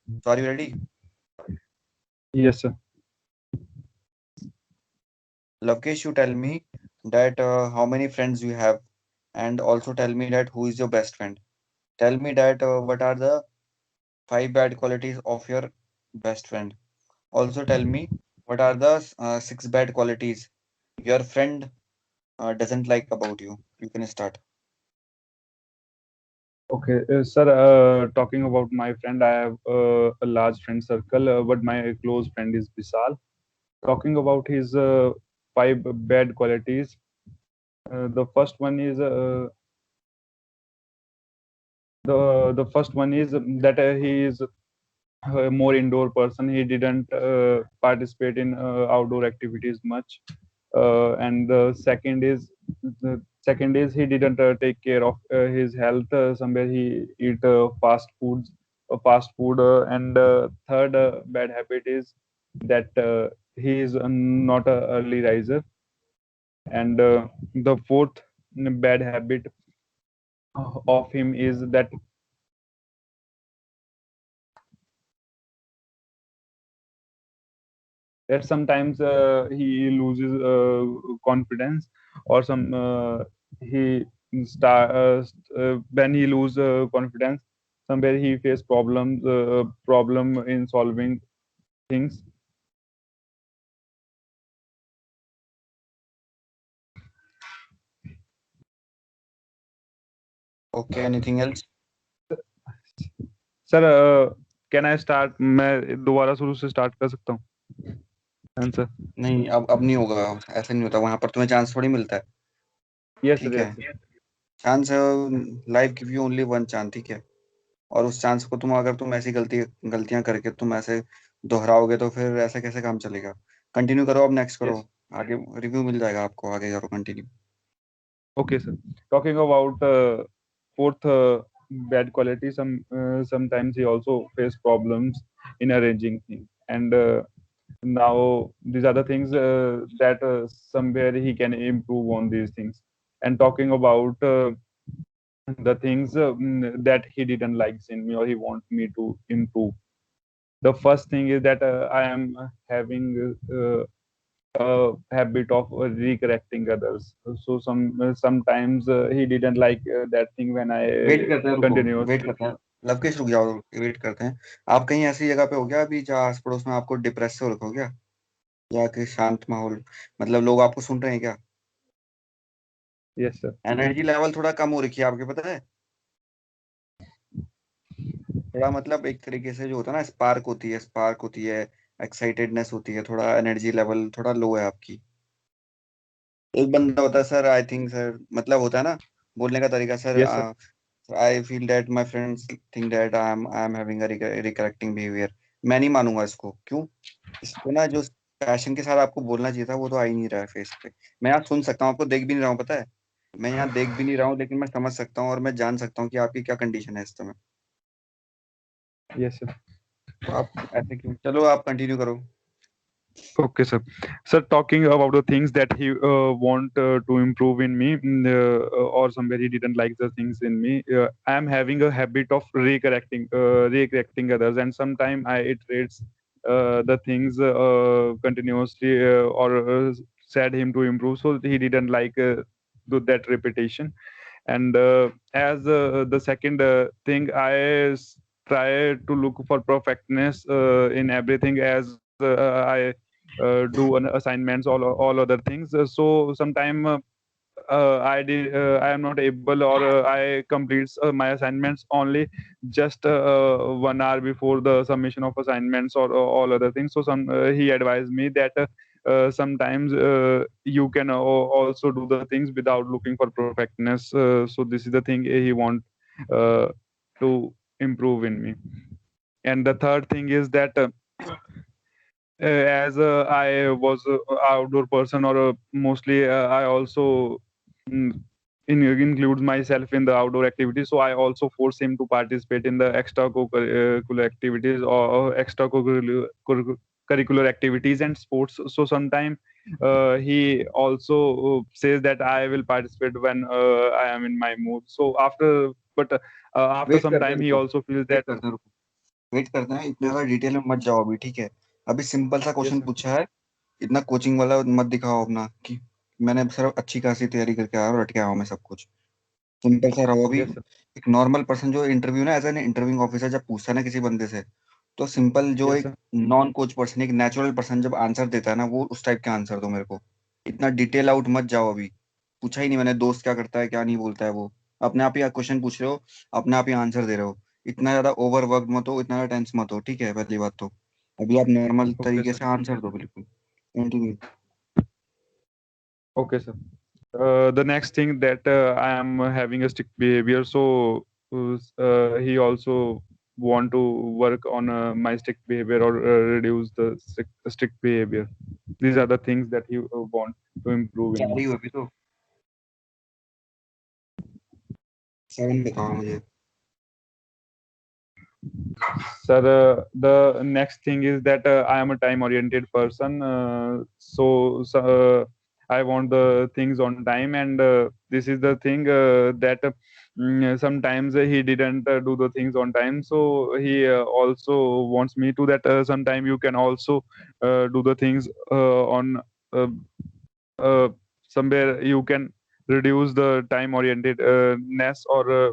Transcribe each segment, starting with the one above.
So are you ready? Yes, sir. Lavkesh, you tell me that how many friends you have, and also tell me that who is your best friend. Tell me that what are the five bad qualities of your best friend. Also tell me what are the six bad qualities your friend doesn't like about you. You can start. Okay, sir. Talking about my friend, I have a large friend circle, but my close friend is Vishal. Talking about his five bad qualities, the first one is the first one is that he is a more indoor person. He didn't participate in outdoor activities much. And the second is he didn't take care of his health. Somewhere he eat fast food. And third bad habit is that he is not a early riser. And the fourth bad habit of him is that sometimes he loses confidence, or some he when he lose confidence, somewhere he face problem in solving things. Okay, anything else? Sir can I start, मैं दोबारा शुरू से start कर सकता हूँ answer? नहीं, अब नहीं होगा। ऐसा नहीं होता, वहां पर तुम्हें चांस थोड़ी मिलता है। यस सर, ठीक है, yes sir. Chance life give you only one chance, ठीक है। और उस चांस को अगर तुम ऐसी गलतियां करके तुम ऐसे दोहराओगे तो फिर ऐसा कैसे काम चलेगा। कंटिन्यू करो, अब नेक्स्ट करो। यस। आगे रिव्यू मिल जाएगा आपको, आगे करो continue. Okay, sir. Talking about fourth bad quality, sometimes he also face problems in arranging things, and now these are the things that somewhere he can improve on these things. And talking about the things that he didn't like in me or he want me to improve. The first thing is that I am having habit of recorrecting others. So sometimes he didn't like that thing when I wait करते हैं, रुको। Wait continuously. करते हैं। लवकेश रुक जाओ, wait करते हैं। आप कहीं ऐसी जगह पे हो गया अभी जहाँ आस पड़ोस में आपको डिप्रेस हो रखा हो गया, या कि शांत माहौल, मतलब लोग आपको सुन रहे हैं क्या? Yes, sir. एनर्जी लेवल थोड़ा कम हो रखी है आपके, पता है? थोड़ा मतलब एक तरीके से जो होता है ना, स्पार्क होती है, एक्साइटेडनेस होती है, थोड़ा एनर्जी लेवल थोड़ा लो है आपकी। एक बंदा होता है सर, आई थिंक सर, मतलब होता है ना बोलने का तरीका sir. Yes, sir. I feel that my friends think that I am having recorrecting behaviour. मैं नहीं मानूंगा इसको, क्यों? इसको ना जो पैशन के साथ आपको बोलना चाहिए था वो तो आ ही नहीं रहा है फेस पे। मैं यहाँ सुन सकता हूँ, आपको देख भी नहीं रहा हूँ, पता है? मैं यहाँ देख भी नहीं रहा हूँ, लेकिन मैं समझ सकता हूँ और मैं जान सकता हूँ कि आपकी क्या कंडीशन है इस समय। Yes, sir. तो आप ऐसे क्यों? चलो आप कंटिन्यू करो। Okay, sir. Sir, talking about the things that he want to improve in me, or somewhere he didn't like the things in me. I am having a habit of recorrecting others, and sometimes I iterates the things continuously, or said him to improve. So he didn't like that repetition. And as the second thing, try to look for perfectness in everything, as I do assignments, all other things. So sometime I am not able, or I complete my assignments only just 1 hour before the submission of assignments, or all other things. So he advised me that sometimes you can also do the things without looking for perfectness. So this is the thing he want uh, to improve in me. And the third thing is that as I was a outdoor person, or mostly I also mm, include myself in the outdoor activities. So I also force him to participate in the extracurricular activities, or curricular activities and sports. So sometime he also says that I will participate when I am in my mood. So after wait some करते हैं, time, he रुको। also feels wait that करते हैं, रुको। Wait करते हैं, इतना Yes, ज्यादा डिटेल में मत जाओ अभी, ठीक है? अभी सिंपल सा yes, क्वेश्चन sir. पूछा है, इतना कोचिंग वाला मत दिखाओ अपना कि मैंने सिर्फ अच्छी खासी तैयारी करके आया हूँ, रट के आया हूँ मैं सब कुछ। सिंपल सा रहो अभी। Yes, sir. एक नॉर्मल पर्सन जो इंटरव्यू ना, एज एन इंटरव्यूइंग ऑफिसर जब पूछता है ना किसी बंदे से, तो सिंपल जो Yes, एक sir. नॉन कोच पर्सन, एक नेचुरल पर्सन जब आंसर देता है ना, वो उस टाइप के आंसर दो मेरे को। इतना डिटेल आउट मत जाओ अभी। पूछा ही नहीं मैंने दोस्त क्या करता है क्या नहीं बोलता है वो। अपने आप ही क्वेश्चन पूछ रहे हो, अपने आप ही आंसर दे रहे हो। इतना ज्यादा ओवर वर्क मत हो, इतना ज्यादा टेंस मत हो, ठीक है? पहली बात तो अभी आप नॉर्मल Okay, तरीके sir. से आंसर दो, बिल्कुल continue. Okay, sir. The next thing that I am having a strict behavior, so he also want to work on my strict behavior or reduce the strict behavior. These are the things that he want to improve in चार me. ही हुए अभी तो, 7 बताओ मुझे। Sir, the next thing is that I am a time-oriented person. I want the things on time, and this is the thing that sometimes he didn't do the things on time. So he also wants me to that sometime you can also do the things on uh, uh, somewhere you can reduce the time-oriented ness or uh,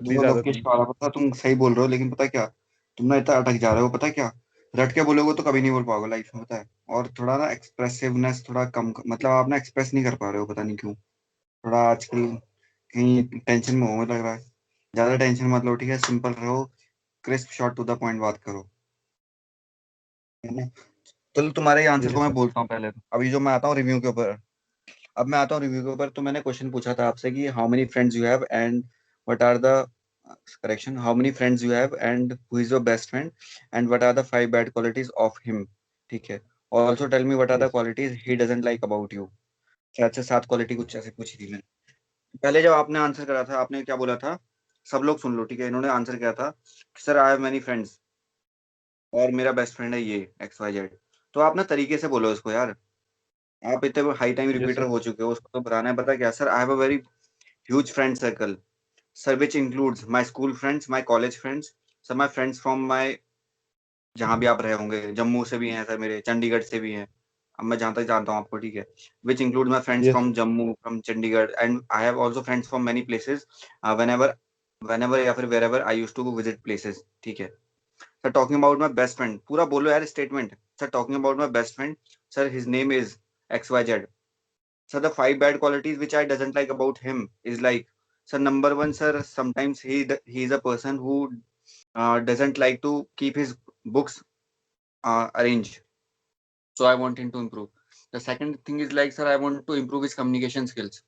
these देखो are the Lavkesh things. का वाला, पता तुम सही बोल रहे हो, लेकिन पता क्या, तुम ना इतना अटक जा रहे हो, पता क्या? रट के बोलोगे तो कभी नहीं बोल पाओगे लाइफ में, पता है? और थोड़ा ना एक्सप्रेसिवनेस थोड़ा कम, मतलब आप ना एक्सप्रेस नहीं कर पा रहे हो, पता नहीं क्यों। थोड़ा आजकल कहीं टेंशन में हो, मुझे लग रहा है। ज्यादा टेंशन मत लो, ठीक है? सिंपल रहो, crisp short to the point बात करो, है ना? चलो तुम्हारे ही आंसर को Yes, मैं sir. बोलता हूँ पहले। अभी जो मैं आता हूँ रिव्यू के ऊपर, अब मैं आता हूँ रिव्यू के ऊपर। तो मैंने क्वेश्चन पूछा था आपसे कि how many friends you have and what are the, correction, how many friends you have and who is your best friend and what are the 5 bad qualities of him, ठीक है? Also tell me what are the Yes. Qualities he doesn't like about you. शायद से 7 quality कुछ ऐसे पूछी थी मैंने। पहले जब आपने आंसर करा था, आपने क्या बोला था? सब लोग सुन लो, ठीक है? इन्होंने आंसर किया था, sir I have many friends और मेरा बेस्ट फ्रेंड है ये एक्स वाई जेड। तो आप ना तरीके से बोलो इसको यार। आप इतने high time Yes, repeater sir. हो चुके हो, उसको तो बताना है। पता क्या sir, I have a very huge friend circle sir, which includes my school friends, my college friends, sir my friends from my, जहाँ भी आप रहे होंगे, जम्मू से भी हैं सर मेरे, चंडीगढ़ से भी हैं। अब मैं जहाँ तक जानता हूँ आपको, ठीक है? Which include my friends Yes, from sir. Jammu, from Chandigarh, and I have also friends from many places, whenever, whenever या फिर wherever I use to visit places, ठीक है? Sir talking about my best friend, पूरा बोलो यार स्टेटमेंट। Sir talking about my best friend, sir his name is X Y Z. Sir, the 5 bad qualities which I doesn't like about him is like, sir, number one, sir, sometimes he is a person who doesn't like to keep his books arranged. So I want him to improve. The second thing is like, sir, I want to improve his communication skills.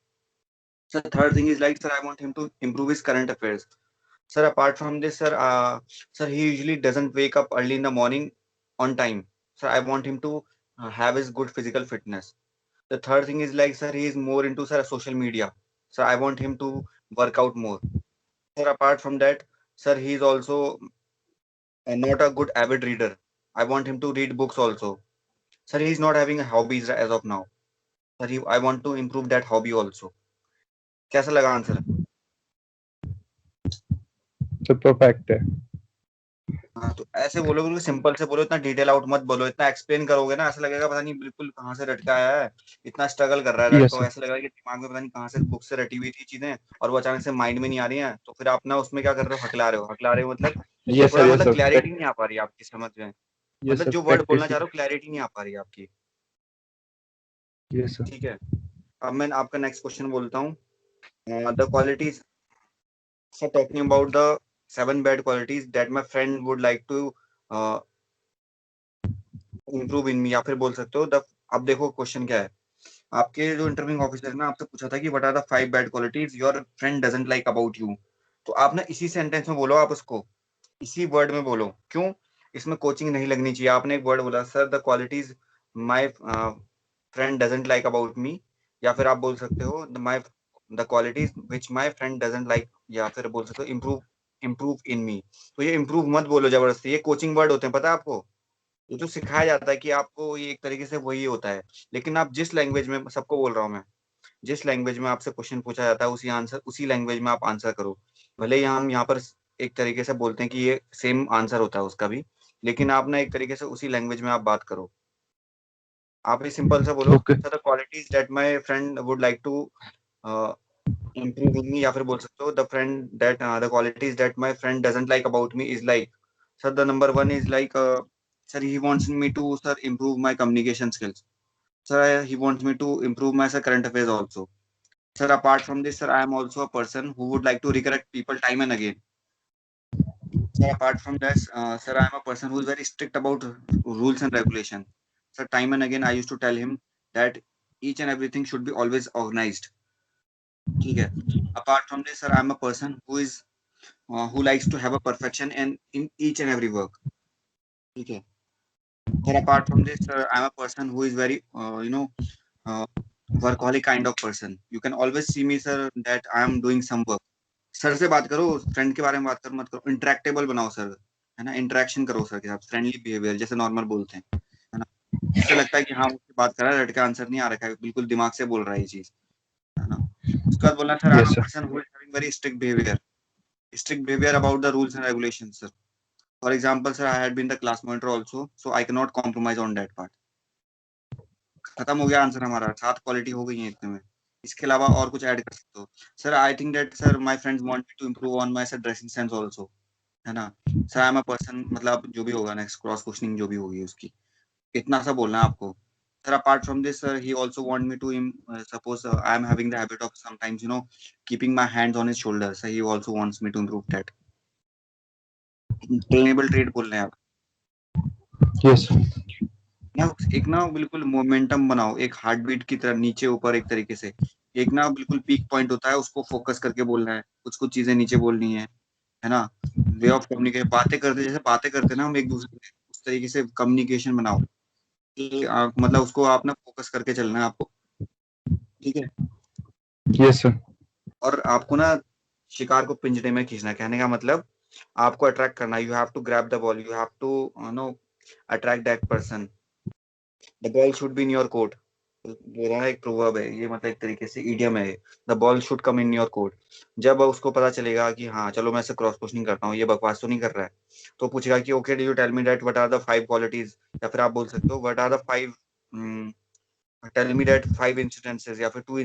Sir, third thing is like, sir, I want him to improve his current affairs. Sir, apart from this, sir, sir, he usually doesn't wake up early in the morning on time. Sir, I want him to have his good physical fitness. The third thing is like, sir, he is more into, sir, social media. Sir, I want him to work out more. Sir, apart from that, sir, he is also not a good avid reader. I want him to read books also. Sir, he is not having hobbies as of now. Sir, I want to improve that hobby also. कैसा लगा answer? So perfect. हाँ, तो ऐसे बोलो, बिल्कुल simple से बोलो, इतना डिटेल आउट मत बोलो। इतना एक्सप्लेन करोगे ना, ऐसा लगेगा पता नहीं बिल्कुल कहाँ से रट के आया है। इतना स्ट्रगल कर रहा है Yes, लड़का, sir. ऐसा लग रहा है कि दिमाग में पता नहीं कहाँ से बुक से रटी हुई थी चीजें, और वो अचानक से माइंड में नहीं आ रही हैं। तो फिर आप ना उसमें क्या कर रहे हो, हकला रहे हो। हकला रहे हो मतलब Yes, sir. थोड़ा, Yes, मतलब sir. क्लैरिटी नहीं आ पा रही है आपकी समझ में। Yes, मतलब sir. जो वर्ड बोलना Practice चाह it. रहे हो, क्लैरिटी नहीं आ पा रही है आपकी, Yes, sir. ठीक है? अब मैं आपका नेक्स्ट क्वेश्चन बोलता हूँ। The qualities, so talking about the 7 bad qualities that my friend would like to improve in me, या फिर बोल सकते हो द, अब देखो क्वेश्चन क्या है। आपके जो इंटरव्यूइंग ऑफिसर ने आपसे पूछा था कि what are the 5 bad qualities your friend doesn't like about you. तो आप ना इसी सेंटेंस में बोलो, आप उसको इसी वर्ड में बोलो। क्यों? इसमें कोचिंग नहीं लगनी चाहिए। आपने एक वर्ड बोला, sir the qualities my friend doesn't like about मी, या फिर आप बोल सकते हो my, the qualities which my friend doesn't like, या फिर बोल सकते हो इम्प्रूव, इम्प्रूव इन मी। तो ये इम्प्रूव मत बोलो जबरदस्ती, ये कोचिंग वर्ड होते हैं, पता है आपको? ये जो सिखाया जाता है कि आपको, ये एक तरीके से वही होता है। लेकिन आप जिस लैंग्वेज में, सबको बोल रहा हूँ मैं, जिस लैंग्वेज में आपसे क्वेश्चन पूछा जाता है, उसी लैंग्वेज में आप आंसर करो। भले ही हम यहाँ पर एक तरीके से बोलते हैं कि ये सेम आंसर होता है उसका भी, लेकिन आप ना एक तरीके से उसी लैंग्वेज में आप बात करो। आप भी सिंपल से बोलो, Okay. Sir the qualities that my friend would like to improve in me, या फिर बोल सकते हो the friend that the qualities that my friend doesn't like about me is like, sir the number one is like, sir he wants me to sir improve my communication skills, sir he wants me to improve my sir current affairs also, sir apart from this sir I am also a person who would like to recorrect people time and again, sir apart from this sir I am a person who is very strict about rules and regulation, sir time and again I used to tell him that each and everything should be always organized, ठीक है। apart from this sir I am a person who likes to have a perfection in each and every work, ठीक है। sir apart from this sir I am a person who is very uh, workaholic kind of person, you can always see me sir that I am doing some work, sir से बात करो, friend के बारे में बात करो मत करो, इंटरेक्टेबल बनाओ सर, है ना, इंटरेक्शन करो सर के साथ, फ्रेंडली बिहेवियर जैसे नॉर्मल बोलते हैं, है ना, इससे लगता है कि हाँ उससे बात कर रहा है, लड़का आंसर नहीं आ रखा है, बिल्कुल दिमाग से बोल रहा है ये चीज, है ना। उसके बाद बोलना sir I am Yes, a sir. Person who is having very strict behaviour about the rules and regulation sir, for example sir I had been the class monitor also so I can not compromise on that part. खत्म हो गया answer हमारा, 7 quality हो गई है इतने में, इसके अलावा और कुछ ऐड कर सकते हो। Sir I think that sir my friends want me to improve on my sir dressing sense also, है ना, sir I am a person, मतलब जो भी होगा नेक्स्ट क्रॉस क्वेश्चनिंग जो भी होगी उसकी, इतना सा बोलना है आपको। Sir apart from this sir he also want me to suppose I am having the habit of sometimes keeping my hands on his shoulder, sir he also wants me to improve that. Trainable trade बोल रहे हैं आप Yes. ना, एक ना बिल्कुल momentum बनाओ, एक हार्ट बीट की तरह नीचे ऊपर एक तरीके से, एक ना बिल्कुल पीक पॉइंट होता है उसको फोकस करके बोलना है, कुछ कुछ चीजें नीचे बोलनी है ना। वे ऑफ कम्युनिकेशन, बातें करते जैसे बातें करते ना हम एक दूसरे से, उस तरीके से कम्युनिकेशन बनाओ कि मतलब उसको आप ना फोकस करके चलना है आपको, ठीक है। Yes, sir. और आपको ना शिकार को पिंजरे में खींचना, कहने का मतलब आपको अट्रैक्ट करना, you have to grab the ball, you have to know attract that person, the ball should be in your court, बोला एक प्रोवर्ब है ये, मतलब एक तरीके से इडियम है, the ball should come in your court. जब उसको पता चलेगा कि हाँ चलो मैं इसे क्रॉस क्वेश्चनिंग करता हूँ, ये बकवास तो नहीं कर रहा है, तो पूछेगा कि okay do you tell me that what are the 5 qualities, या फिर आप बोल सकते हो what are the 5, tell me that 5 incidences, या फिर 2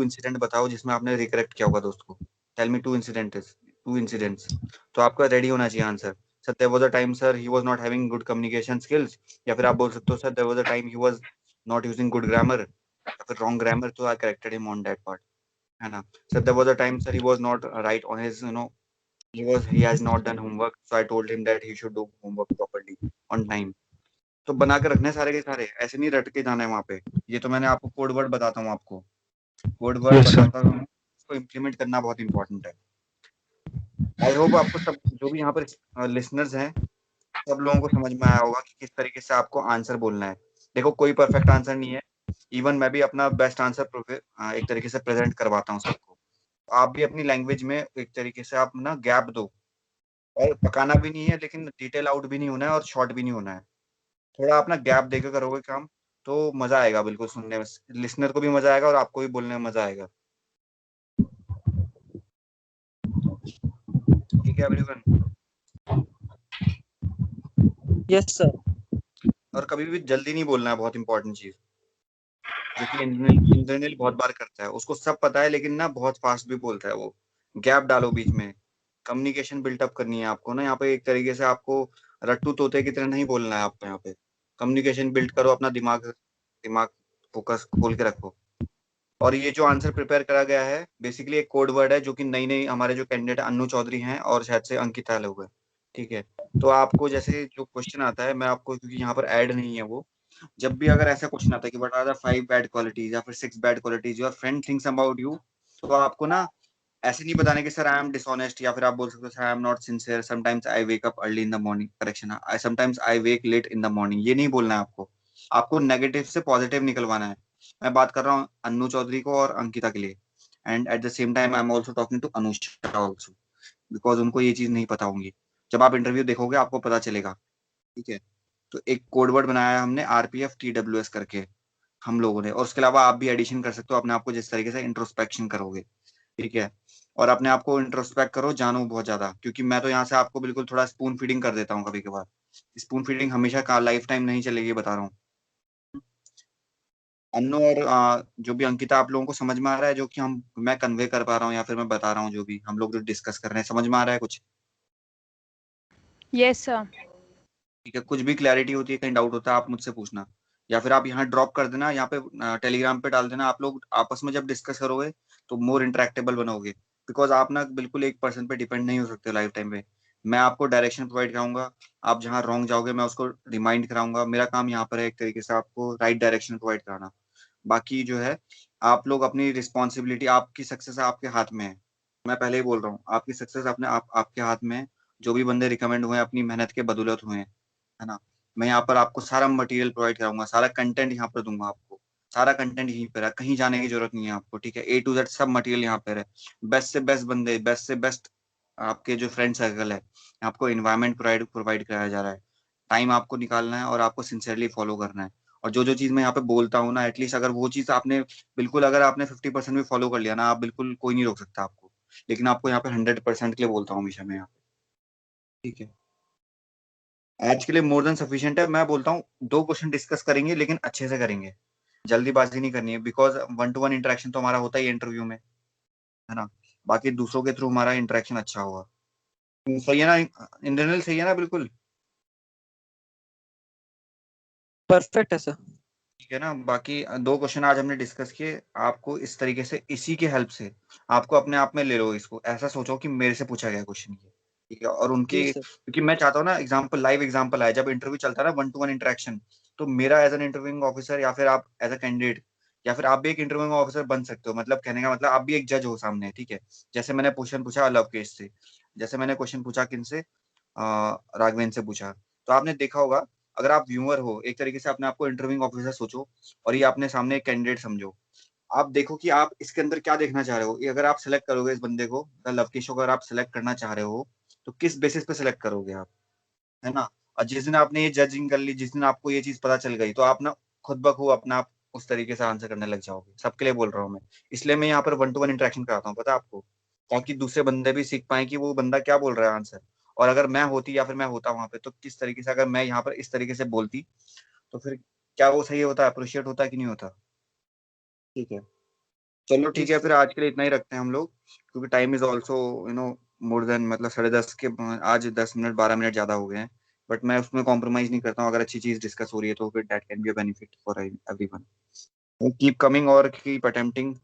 इंसिडेंट बताओ जिसमें आपने रिकरेक्ट किया होगा दोस्त को, टेल मी 2 इंसिडेंट्स, तो आपका रेडी होना चाहिए answer. Sir there was a time sir he was not having good communication skills, या फिर आप बोल सकते हो sir there was a time he was not using good grammar, या फिर रॉन्ग ग्रामर, तो I corrected him on that part, है ना। Sir there was a time sir he was not right on his he has not done homework, so I told him that he should do homework properly on time। तो बना के रखने सारे के सारे, ऐसे नहीं रट के जाना है वहां पे। ये तो मैंने आपको कोड वर्ड बताता हूँ, आपको कोड वर्ड Yes, sir. बताता हूँ, उसको इम्प्लीमेंट करना बहुत इंपॉर्टेंट है। आई होप आपको सब जो भी यहाँ पर लिसनर्स हैं सब लोगों को समझ में आया होगा कि किस तरीके से आपको आंसर बोलना है। देखो कोई परफेक्ट आंसर नहीं है, इवन मैं भी अपना बेस्ट आंसर एक तरीके से प्रेजेंट करवाता हूँ सबको। आप भी अपनी लैंग्वेज में एक तरीके से आप ना गैप दो, और पकाना भी नहीं है लेकिन डिटेल आउट भी नहीं होना है और शॉर्ट भी नहीं होना है, थोड़ा आप ना गैप देकर करोगे काम तो मजा आएगा बिल्कुल सुनने में, लिसनर को भी मजा आएगा और आपको भी बोलने में मजा आएगा। ठीक है एवरीवन। Yes, sir. और कभी भी जल्दी नहीं बोलना है, बहुत इंपॉर्टेंट चीज, जो कि इंद्रनील बहुत बार करता है, उसको सब पता है लेकिन ना बहुत फास्ट भी बोलता है वो। गैप डालो बीच में, कम्युनिकेशन बिल्टअप करनी है आपको ना, यहाँ पे एक तरीके से आपको रट्टू तोते की तरह नहीं बोलना है आपको, यहाँ पे कम्युनिकेशन बिल्ड करो, अपना दिमाग दिमाग फोकस खोल के रखो। और ये जो आंसर प्रिपेयर करा गया है बेसिकली एक कोड वर्ड है, जो कि नई नई हमारे जो कैंडिडेट अन्नू चौधरी हैं और शायद से अंकिता लोग हैं, ठीक है। तो आपको जैसे जो क्वेश्चन आता है, मैं आपको क्योंकि यहाँ पर ऐड नहीं है वो, जब भी अगर ऐसा क्वेश्चन आता है कि what are the 5 bad qualities या फिर 6 bad qualities your friend thinks about you, तो आपको ना ऐसे नहीं बताने कि सर आई एम डिसऑनेस्ट, या फिर आप बोल सकते हो sir I am not sincere, sometimes I wake up early in the morning, correction I sometimes I wake late in the morning, ये नहीं बोलना है आपको। आपको नेगेटिव से पॉजिटिव निकलवाना है। मैं बात कर रहा हूँ अन्नू चौधरी को और अंकिता के लिए, and at the same time I am also talking to Anushka also, because उनको ये चीज नहीं पता होंगी, जब आप इंटरव्यू देखोगे आपको पता चलेगा, ठीक है। तो एक कोड वर्ड बनाया है हमने आरपीएफ TWS करके हम लोगों ने, और उसके अलावा आप भी एडिशन कर सकते हो अपने आप को जिस तरीके से इंट्रोस्पेक्शन करोगे, ठीक है। और अपने आप को इंट्रोस्पेक्ट करो, जानो बहुत ज्यादा, क्योंकि मैं तो यहाँ से आपको बिल्कुल थोड़ा स्पून फीडिंग कर देता हूँ कभी कभार। स्पून फीडिंग हमेशा का लाइफ टाइम नहीं चलेगी, बता रहा हूँ। अन्नू और जो भी अंकिता, आप लोगों को समझ में आ रहा है जो कि मैं कन्वे कर पा रहा हूँ या फिर मैं बता रहा हूँ, जो भी हम लोग जो डिस्कस कर रहे हैं, समझ में आ रहा है कुछ? Yes sir. ठीक है, कुछ भी क्लैरिटी होती है, कहीं डाउट होता है, आप मुझसे पूछना, या फिर आप यहाँ ड्रॉप कर देना, यहाँ पे टेलीग्राम पे डाल देना। आप लोग आपस में जब डिस्कस करोगे तो मोर इंटरेक्टेबल बनोगे, बिकॉज आप ना बिल्कुल एक पर्सन पे डिपेंड नहीं हो सकते लाइफ टाइम पे। मैं आपको डायरेक्शन प्रोवाइड कराऊंगा, आप जहाँ रॉन्ग जाओगे मैं उसको रिमाइंड कराऊंगा। मेरा काम यहाँ पर है एक तरीके से आपको राइट डायरेक्शन प्रोवाइड कराना। बाकी जो है, आप लोग अपनी रिस्पॉन्सिबिलिटी, आपकी सक्सेस आपके हाथ में है। मैं पहले ही बोल रहा हूँ, आपकी सक्सेस अपने आपके हाथ में है। जो भी बंदे रिकमेंड हुए हैं अपनी मेहनत के बदौलत हुए हैं, है ना। मैं यहाँ पर आपको सारा मटेरियल प्रोवाइड कराऊंगा, सारा कंटेंट यहाँ पर दूंगा आपको। सारा कंटेंट यहीं पर है, कहीं जाने की जरूरत नहीं है आपको, ठीक है। ए टू जेड सब मटेरियल यहाँ पर है। बेस्ट से बेस्ट बंदे, बेस्ट से बेस्ट आपके जो फ्रेंड सर्कल है, आपको इन्वायरमेंट प्रोवाइड कराया जा रहा है। टाइम आपको निकालना है और आपको सिंसियरली फॉलो करना है। और जो जो चीज मैं यहाँ पे बोलता हूँ ना, एटलीस्ट अगर वो चीज आपने बिल्कुल, अगर आपने 50% भी फॉलो कर लिया ना, आप बिल्कुल, कोई नहीं रोक सकता आपको। लेकिन आपको यहाँ पे 100% के लिए बोलता हूँ हमेशा मैं यहाँ पे, ठीक है। आज के लिए मोर देन सफिशिएंट है। मैं बोलता हूँ 2 क्वेश्चन डिस्कस करेंगे, लेकिन अच्छे से करेंगे, जल्दीबाजी नहीं करनी है, बिकॉज 1-to-1 इंटरेक्शन तो हमारा होता ही इंटरव्यू में, है ना। बाकी दूसरों के थ्रू हमारा इंटरेक्शन अच्छा होगा। सही है ना इंद्रनील, सही है ना बिल्कुल? परफेक्ट है सर। ठीक है ना। बाकी 2 क्वेश्चन आज हमने डिस्कस किए। आपको इस तरीके से, इसी के हेल्प से आपको अपने आप में ले लो इसको, ऐसा सोचो कि मेरे से पूछा गया क्वेश्चन ये, ठीक है। और उनके, जी सर। क्योंकि मैं चाहता हूँ ना एग्जाम्पल, लाइव एग्जाम्पल आए जब इंटरव्यू चलता है ना, 1-to-1 इंटरेक्शन। तो मेरा एज एन इंटरव्यूइंग ऑफिसर, या फिर आप एज अ कैंडिडेट, या फिर आप भी एक इंटरव्यूइंग ऑफिसर बन सकते हो। मतलब कहने का मतलब आप भी एक जज हो सामने, ठीक है। जैसे मैंने क्वेश्चन पूछा लवकेश से, जैसे मैंने क्वेश्चन पूछा किनसे, राघवेंद्र से पूछा। तो आपने देखा होगा, अगर आप व्यूअर हो, एक तरीके से अपने आपको इंटरव्यूइंग ऑफिसर सोचो, और ये अपने सामने एक कैंडिडेट समझो। आप देखो कि आप इसके अंदर क्या देखना चाह रहे हो। ये अगर आप सेलेक्ट करोगे इस बंदे को, लवकेश को अगर आप सेलेक्ट करना चाह रहे हो, तो किस बेसिस पे सेलेक्ट करोगे आप, है ना। और जिस दिन आपने ये जजिंग कर ली, जिस दिन आपको ये चीज पता चल गई, तो आप ना खुद ब खुद अपना आप उस तरीके से आंसर करने लग जाओगे। सबके लिए बोल रहा हूँ मैं, इसलिए मैं यहाँ पर 1-to-1 इंटरेक्शन कराता हूँ, पता है आपको, ताकि दूसरे बंदे भी सीख पाए कि वो बंदा क्या बोल रहा है आंसर। और अगर मैं होती या फिर मैं होता वहां पे, तो किस तरीके से, अगर मैं यहाँ पर इस तरीके से बोलती, तो फिर क्या वो सही होता, अप्रिशिएट होता कि नहीं होता। ठीक है, चलो जी ठीक है, सर। फिर आज के लिए इतना ही रखते हैं हम लोग, क्योंकि time is also more than, मतलब 10:30 के, आज 10 मिनट 12 मिनट ज्यादा हो गए हैं। बट मैं उसमें कॉम्प्रोमाइज नहीं करता हूँ, अगर अच्छी चीज डिस्कस हो रही है तो फिर that can be a benefit for everyone. Keep coming और कीप अटेम्प्टिंग।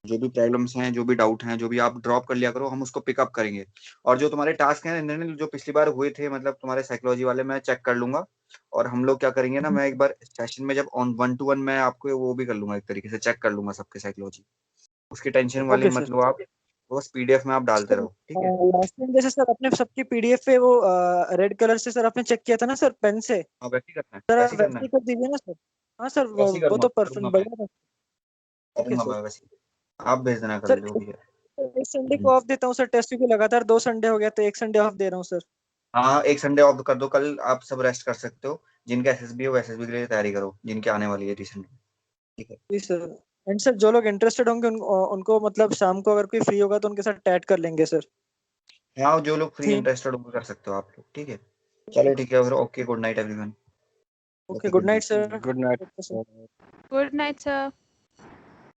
जो भी प्रॉब्लम्स हैं, जो भी डाउट हैं, जो भी आप ड्रॉप कर लिया करो, हम उसको पिकअप करेंगे। और जो तुम्हारे टास्क हैं इन्होंने जो पिछली बार हुए थे, मतलब तुम्हारे साइकोलॉजी वाले, मैं चेक कर लूंगा। और हम लोग क्या करेंगे ना, मैं एक बार सेशन में जब ऑन 1-to-1 मैं आपको वो भी कर लूंगा, एक तरीके से चेक कर लूंगा सबके साइकोलॉजी। उसकी टेंशन वाली ओके मत सर। लो आप, बस पीडीएफ में आप डालते रहो, ठीक है। लास्ट टाइम जैसे सर अपने सबकी पीडीएफ पे वो रेड कलर से सर आपने चेक किया था ना सर, पेन से। हाँ, वैसे ही करना है, सर वैसे आप ही करना वैसे है, ही कर दीजिए ना सर। हाँ सर, वैसे ही वो करूंगा, तो परफेक्ट करूंगा मैं, बढ़िया था। ओके करूंगा सर। मैं वैसे ही। आप भेज देना कल सर जो भी है। एक संडे को ऑफ देता हूँ सर टेस्ट, क्योंकि लगातार 2 संडे हो गया, तो एक संडे ऑफ दे रहा हूँ सर। हाँ हाँ, एक संडे ऑफ कर दो, कल आप सब रेस्ट कर सकते हो। जिनका एसएसबी है वो एसएसबी के लिए तैयारी करो, जिनके आने वाली है रिसेंट, ठीक है। जी सर। एंड सर जो लोग इंटरेस्टेड होंगे उनको मतलब शाम को अगर कोई फ्री होगा तो उनके साथ ऐड कर लेंगे सर। हाँ, जो लोग फ्री थीम। इंटरेस्टेड होंगे कर सकते हो आप लोग, ठीक है। चलो ठीक है, फिर okay, good night everyone. Okay, okay, good good night night. Sir. Good night. Okay sir. Good night sir.